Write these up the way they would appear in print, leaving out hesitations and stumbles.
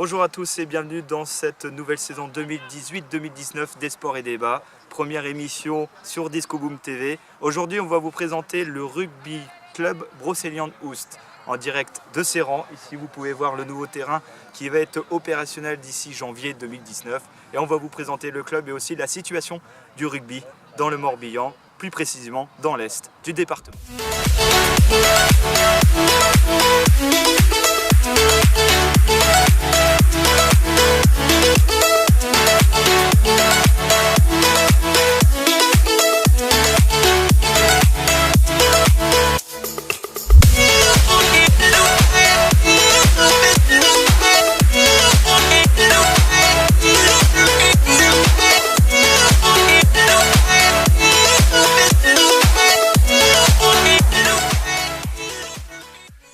Bonjour à tous et bienvenue dans cette nouvelle saison 2018-2019 des Sports et Débats. Première émission sur Disco Boom TV. Aujourd'hui, on va vous présenter le rugby club Brocéliande-Oust en direct de Serran. Ici, vous pouvez voir le nouveau terrain qui va être opérationnel d'ici janvier 2019. Et on va vous présenter le club et aussi la situation du rugby dans le Morbihan, plus précisément dans l'Est du département.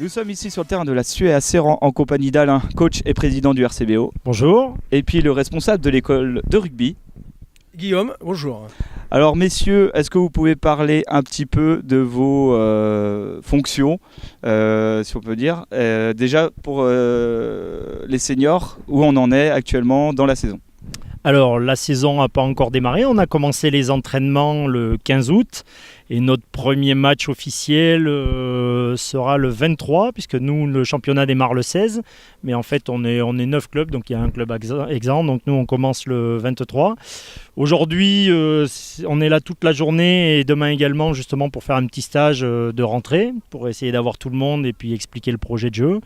Nous sommes ici sur le terrain de la Suée à Serran en compagnie d'Alain, coach et président du RCBO. Bonjour. Et puis le responsable de l'école de rugby. Guillaume, bonjour. Alors messieurs, est-ce que vous pouvez parler un petit peu de vos fonctions, si on peut dire. Déjà pour les seniors, où on en est actuellement dans la saison? Alors la saison n'a pas encore démarré, on a commencé les entraînements le 15 août et notre premier match officiel sera le 23 puisque nous le championnat démarre le 16 mais en fait on est 9 clubs donc il y a un club exempt donc nous on commence le 23. Aujourd'hui on est là toute la journée et demain également justement pour faire un petit stage de rentrée pour essayer d'avoir tout le monde et puis expliquer le projet de jeu.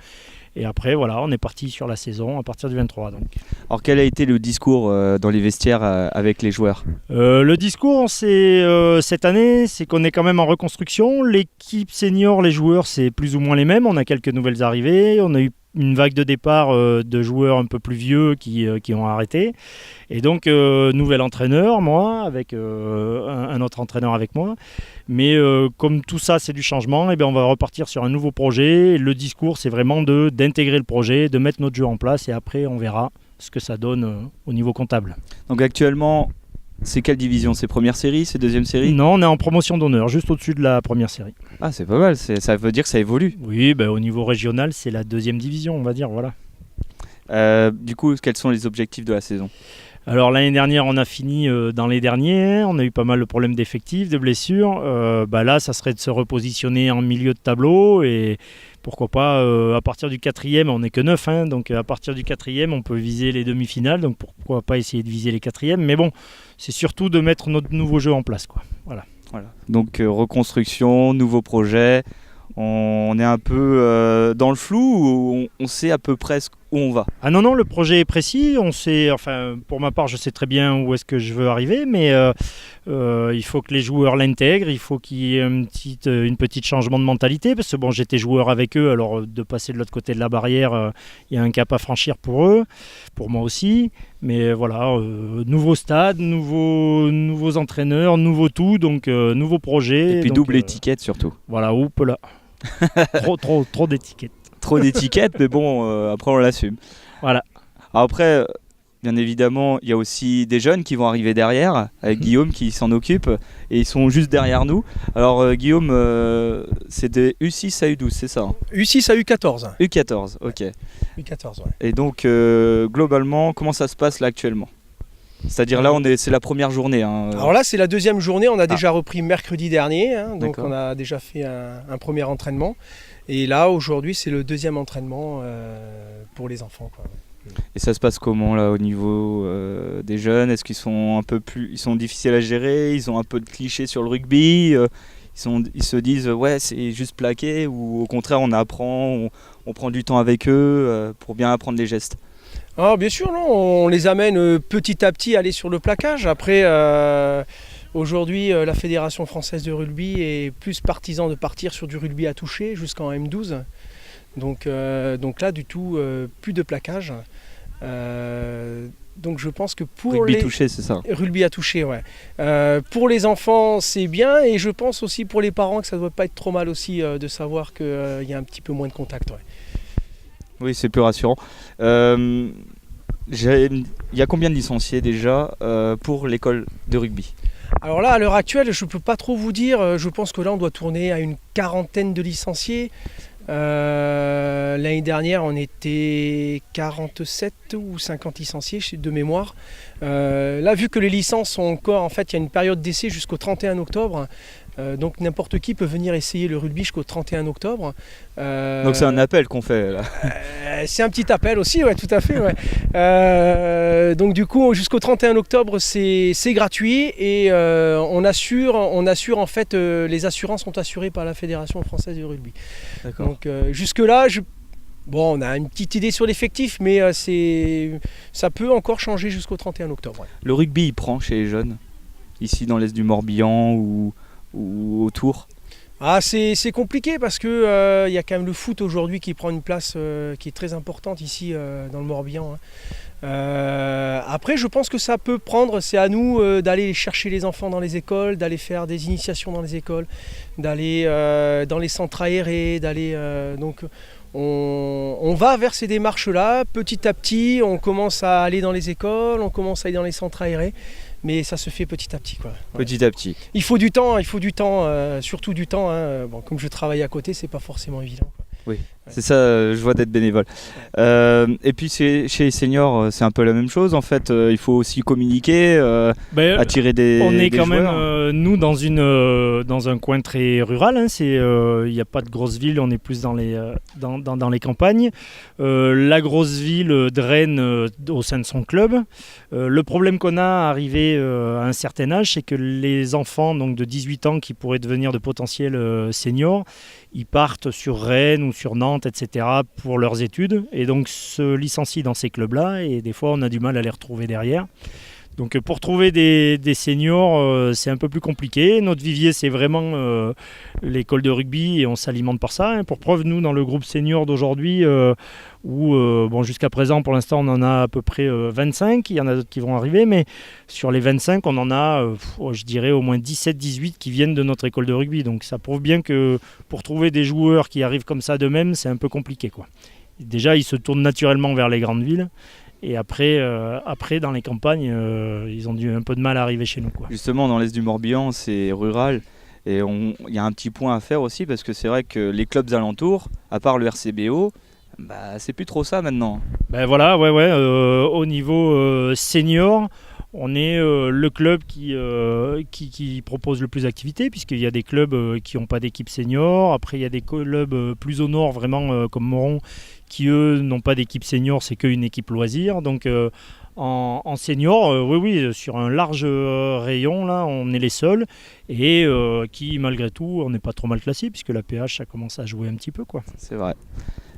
Et après, voilà, on est parti sur la saison à partir du 23. Donc. Alors, quel a été le discours dans les vestiaires avec les joueurs ? Le discours, cette année, c'est qu'on est quand même en reconstruction. L'équipe senior, les joueurs, c'est plus ou moins les mêmes. On a quelques nouvelles arrivées. On a eu une vague de départ de joueurs un peu plus vieux qui ont arrêté. Et donc, nouvel entraîneur, moi, avec un autre entraîneur avec moi. Mais comme tout ça, c'est du changement, et bien on va repartir sur un nouveau projet. Le discours, c'est vraiment d'intégrer le projet, de mettre notre jeu en place, et après, on verra ce que ça donne au niveau comptable. Donc actuellement, c'est quelle division ? C'est première série, c'est deuxième série ? Non, on est en promotion d'honneur, juste au-dessus de la première série. Ah, c'est pas mal, ça veut dire que ça évolue. Oui, au niveau régional, c'est la deuxième division, on va dire, voilà. Du coup, quels sont les objectifs de la saison ? Alors l'année dernière, on a fini dans les derniers, on a eu pas mal de problèmes d'effectifs, de blessures. Là, ça serait de se repositionner en milieu de tableau et pourquoi pas à partir du 4e, on n'est que 9, donc à partir du 4e, on peut viser les demi-finales, donc pourquoi pas essayer de viser les 4e. Mais bon, c'est surtout de mettre notre nouveau jeu en place, quoi. Voilà. Donc reconstruction, nouveau projet, on est un peu dans le flou ou on sait à peu près où on va ? Ah non, le projet est précis, on sait, enfin pour ma part je sais très bien où est-ce que je veux arriver, mais il faut que les joueurs l'intègrent, il faut qu'il y ait une petite changement de mentalité, parce que bon, j'étais joueur avec eux, alors de passer de l'autre côté de la barrière, il y a un cap à franchir pour eux, pour moi aussi, mais voilà, nouveau stade, nouveaux entraîneurs, nouveau tout, donc nouveau projet. Et puis donc, double étiquette surtout. Voilà, oups là, trop d'étiquettes. Trop d'étiquettes, mais bon, après on l'assume. Voilà. Alors après, bien évidemment, il y a aussi des jeunes qui vont arriver derrière, avec Guillaume qui s'en occupe, et ils sont juste derrière nous. Alors Guillaume, c'est de U6 à U12, c'est ça ? U6 à U14. U14, ok. U14, ouais. Et donc, globalement, comment ça se passe là actuellement ? C'est-à-dire là, c'est la première journée. Alors là, c'est la deuxième journée, on a déjà repris mercredi dernier, donc D'accord. on a déjà fait un premier entraînement. Et là, aujourd'hui, c'est le deuxième entraînement pour les enfants, quoi. Et ça se passe comment là au niveau des jeunes ? Est-ce qu'ils sont ils sont difficiles à gérer ? Ils ont un peu de clichés sur le rugby ? Ils se disent ouais, c'est juste plaqué, ou au contraire on apprend, on prend du temps avec eux pour bien apprendre les gestes ? Ah, bien sûr, non, on les amène petit à petit à aller sur le plaquage. Après, aujourd'hui, la Fédération française de rugby est plus partisan de partir sur du rugby à toucher jusqu'en M12. Donc là, du tout, plus de plaquage. Donc je pense que pour rugby touché, c'est ça ? Rugby à toucher, ouais. Pour les enfants, c'est bien, et je pense aussi pour les parents que ça ne doit pas être trop mal aussi de savoir qu'il y a un petit peu moins de contact. Ouais. Oui, c'est plus rassurant. Il y a combien de licenciés déjà pour l'école de rugby ? Alors là, à l'heure actuelle, je ne peux pas trop vous dire. Je pense que là, on doit tourner à une quarantaine de licenciés. L'année dernière, on était 47 ou 50 licenciés de mémoire. Là, vu que les licences sont encore, en fait, il y a une période d'essai jusqu'au 31 octobre. Donc n'importe qui peut venir essayer le rugby jusqu'au 31 octobre. Donc c'est un appel qu'on fait là. C'est un petit appel aussi, ouais, tout à fait. Ouais. Donc du coup, jusqu'au 31 octobre, c'est gratuit et on assure en fait, les assurances sont assurées par la Fédération française de rugby. D'accord. Donc jusque-là, on a une petite idée sur l'effectif, mais ça peut encore changer jusqu'au 31 octobre. Ouais. Le rugby, il prend chez les jeunes, ici dans l'est du Morbihan ou autour. Ah, c'est compliqué parce que y a quand même le foot aujourd'hui qui prend une place qui est très importante ici dans le Morbihan. Hein. Après, je pense que ça peut prendre, c'est à nous d'aller chercher les enfants dans les écoles, d'aller faire des initiations dans les écoles, d'aller dans les centres aérés, d'aller donc on va vers ces démarches-là, petit à petit, on commence à aller dans les écoles, on commence à aller dans les centres aérés. Mais ça se fait petit à petit, quoi. Ouais. Petit à petit. Il faut du temps, surtout du temps. Hein. Bon, comme je travaille à côté, c'est pas forcément évident. Quoi. Oui, c'est ça, je vois d'être bénévole. Et puis chez les seniors, c'est un peu la même chose en fait. Il faut aussi communiquer, attirer des On est quand joueurs. même, nous, dans un coin très rural. Hein, il n'y a pas de grosse ville, on est plus dans les campagnes. La grosse ville draine au sein de son club. Le problème qu'on a arrivé à un certain âge, c'est que les enfants donc, de 18 ans qui pourraient devenir de potentiels seniors, ils partent sur Rennes ou sur Nantes, etc. pour leurs études et donc se licencient dans ces clubs-là et des fois on a du mal à les retrouver derrière. Donc pour trouver des seniors, c'est un peu plus compliqué. Notre vivier, c'est vraiment l'école de rugby et on s'alimente par ça. Pour preuve, nous, dans le groupe senior d'aujourd'hui, où jusqu'à présent, pour l'instant, on en a à peu près 25. Il y en a d'autres qui vont arriver, mais sur les 25, on en a, je dirais, au moins 17-18 qui viennent de notre école de rugby. Donc ça prouve bien que pour trouver des joueurs qui arrivent comme ça d'eux-mêmes, c'est un peu compliqué, quoi. Déjà, ils se tournent naturellement vers les grandes villes. Et après, dans les campagnes, ils ont un peu de mal à arriver chez nous, quoi. Justement, dans l'est du Morbihan, c'est rural. Et il y a un petit point à faire aussi, parce que c'est vrai que les clubs alentours, à part le RCBO, c'est plus trop ça maintenant. Ben voilà, au niveau senior, on est le club qui propose le plus d'activités, puisqu'il y a des clubs qui n'ont pas d'équipe senior. Après, il y a des clubs plus au nord, vraiment comme Moron, qui eux n'ont pas d'équipe senior, c'est qu'une équipe loisir. Donc en senior, oui, sur un large rayon, là, on est les seuls. Et qui, malgré tout, on n'est pas trop mal classé, puisque la PH, ça commence à jouer un petit peu, quoi. C'est vrai.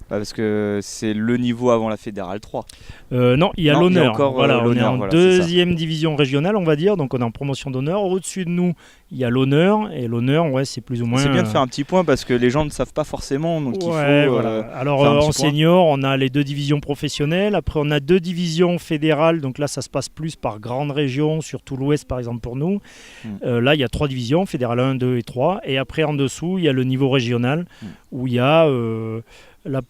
Parce que c'est le niveau avant la Fédérale 3. Non, il y a l'honneur. L'honneur, on est en deuxième division régionale, on va dire, donc on est en promotion d'honneur. Au-dessus de nous, il y a l'honneur, et l'honneur, c'est plus ou moins... C'est bien de faire un petit point, parce que les gens ne savent pas forcément, donc il faut Alors en senior, on a les 2 divisions professionnelles, après on a 2 divisions fédérales, donc là ça se passe plus par grande région, surtout l'Ouest par exemple pour nous. Là il y a 3 divisions, fédérale 1, 2 et 3, et après en dessous, il y a le niveau régional, où il y a... l'honneur, la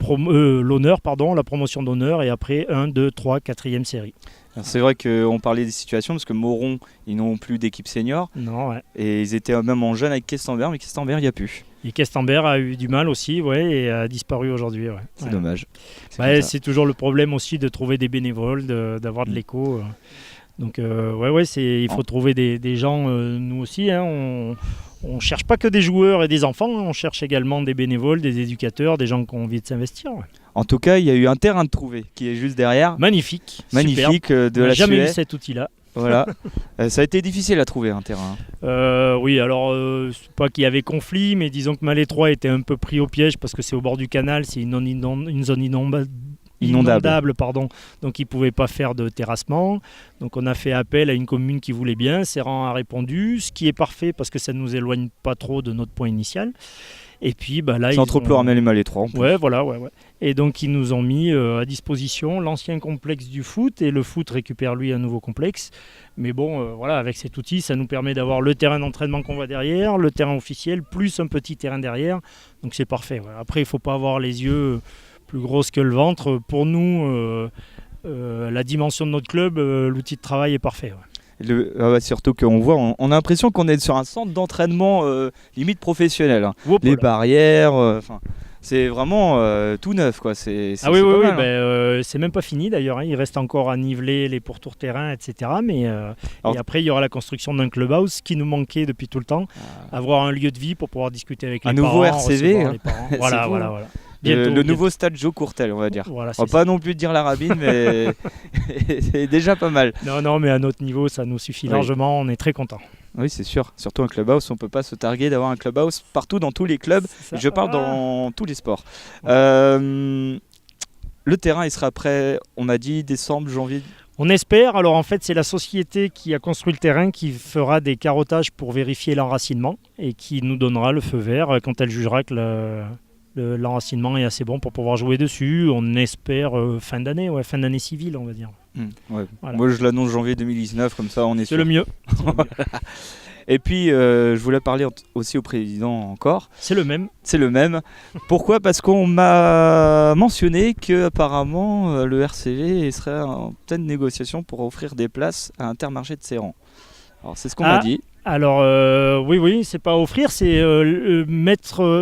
promotion d'honneur, et après 1, 2, 3, 4e série. Alors c'est vrai qu'on parlait des situations, parce que Moron, ils n'ont plus d'équipe senior. Non, ouais. Et ils étaient même en jeune avec Questembert, mais Questembert, il n'y a plus. Et Questembert a eu du mal aussi, et a disparu aujourd'hui. Ouais. C'est dommage. C'est toujours le problème aussi de trouver des bénévoles, d'avoir de l'écho. Donc il faut trouver des gens, nous aussi, hein, on ne cherche pas que des joueurs et des enfants, on cherche également des bénévoles, des éducateurs, des gens qui ont envie de s'investir. Ouais. En tout cas, il y a eu un terrain de trouver qui est juste derrière. Magnifique, de on la jamais eu Suez. cet outil-là. Voilà. Ça a été difficile à trouver un terrain. Oui, alors c'est pas qu'il y avait conflit, mais disons que Malais 3 était un peu pris au piège parce que c'est au bord du canal, c'est une zone inondable, donc ils ne pouvaient pas faire de terrassement. Donc on a fait appel à une commune qui voulait bien, Serran a répondu, ce qui est parfait parce que ça ne nous éloigne pas trop de notre point initial. Et puis là, c'est entre Pleuramel et Malais 3. Ouais. Et donc ils nous ont mis à disposition l'ancien complexe du foot, et le foot récupère lui un nouveau complexe. Mais bon, avec cet outil, ça nous permet d'avoir le terrain d'entraînement qu'on voit derrière, le terrain officiel, plus un petit terrain derrière. Donc c'est parfait. Ouais. Après, il ne faut pas avoir les yeux plus grosses que le ventre. Pour nous, la dimension de notre club, l'outil de travail est parfait. Ouais. Surtout qu'on voit, on a l'impression qu'on est sur un centre d'entraînement limite professionnel. Hein. Les barrières, C'est vraiment tout neuf, quoi. C'est Ah oui, c'est oui, pas oui, mal, hein. c'est même pas fini d'ailleurs, hein. Il reste encore à niveler les pourtours terrain, etc. Mais, Alors- et après, il y aura la construction d'un clubhouse qui nous manquait depuis tout le temps. Avoir un lieu de vie pour pouvoir discuter avec Un les nouveau parents, RCV, recevoir hein. les parents. C'est Voilà, fou, voilà, hein. voilà. Le Bientôt. nouveau stade Joe Courtel, on va dire. Voilà, On va c'est pas non plus dire la rabine, mais c'est déjà pas mal. ça. Non, mais à notre niveau, ça nous suffit Oui. largement. On est très contents. Oui, c'est sûr. Surtout un clubhouse, on peut pas se targuer d'avoir un clubhouse partout dans tous les clubs. C'est ça. Je parle Ah. dans tous les sports. Ouais. Le terrain, il sera prêt, on m'a dit décembre, janvier. On espère. Alors en fait, c'est la société qui a construit le terrain qui fera des carottages pour vérifier l'enracinement et qui nous donnera le feu vert quand elle jugera que l'enracinement est assez bon pour pouvoir jouer dessus. On espère fin d'année civile, on va dire. Ouais. Voilà. Moi, je l'annonce janvier 2019, comme ça, on est C'est sûr. le mieux. Et puis, je voulais parler aussi au président encore. C'est le même. C'est le même. Pourquoi ? Parce qu'on m'a mentionné que apparemment le RCV serait en pleine négociation pour offrir des places à Intermarché de Séran. Alors c'est ce qu'on m'a dit. Alors oui, c'est pas offrir, c'est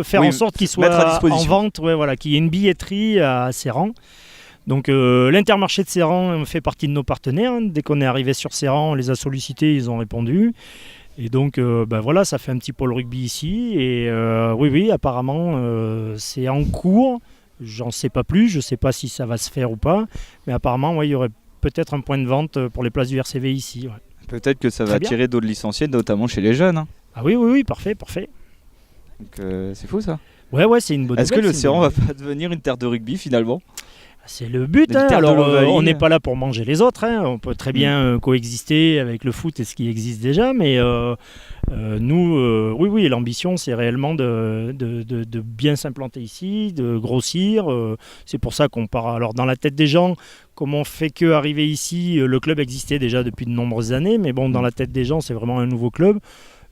faire Oui, en sorte qu'il mettre à soit en disposition. vente, qu'il y ait une billetterie à Séran. Donc l'Intermarché de Séran fait partie de nos partenaires. Dès qu'on est arrivé sur Séran, on les a sollicités, ils ont répondu. Et donc voilà, ça fait un petit pôle rugby ici. Et oui, apparemment c'est en cours. J'en sais pas plus, je sais pas si ça va se faire ou pas. Mais apparemment, il y aurait peut-être un point de vente pour les places du RCV ici. Ouais. Peut-être que ça va Très bien. attirer d'autres licenciés, notamment chez les jeunes, hein. Ah oui, parfait. Donc c'est fou ça. Ouais, c'est une bonne Est-ce que nouvelle, le c'est une Séran bonne va pas devenir une terre de rugby finalement ? C'est le but. Des Hein. terres de Alors, l'Ovalie. on n'est pas là pour manger les autres. Hein. On peut très bien coexister avec le foot et ce qui existe déjà. Mais nous, oui, l'ambition, c'est réellement de bien s'implanter ici, de grossir. C'est pour ça qu'on part. Alors, dans la tête des gens, comme on fait que arriver ici, le club existait déjà depuis de nombreuses années. Mais bon, dans la tête des gens, c'est vraiment un nouveau club.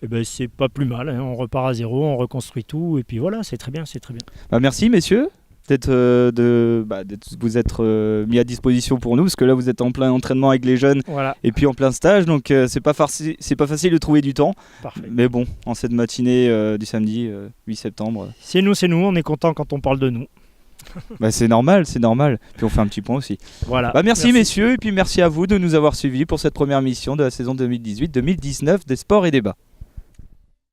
Et ben, c'est pas plus mal. Hein. On repart à zéro, on reconstruit tout. Et puis voilà, c'est très bien. Bah, merci messieurs d'être vous être mis à disposition pour nous, parce que là vous êtes en plein entraînement avec les jeunes Voilà, et puis en plein stage, donc c'est pas facile de trouver du temps. parfait. Mais bon, en cette matinée du samedi 8 septembre, C'est nous, on est content quand on parle de nous. c'est normal. Puis on fait un petit point aussi. Voilà. Bah, merci messieurs, et puis merci à vous de nous avoir suivis pour cette première mission de la saison 2018-2019 des Sports et Débats.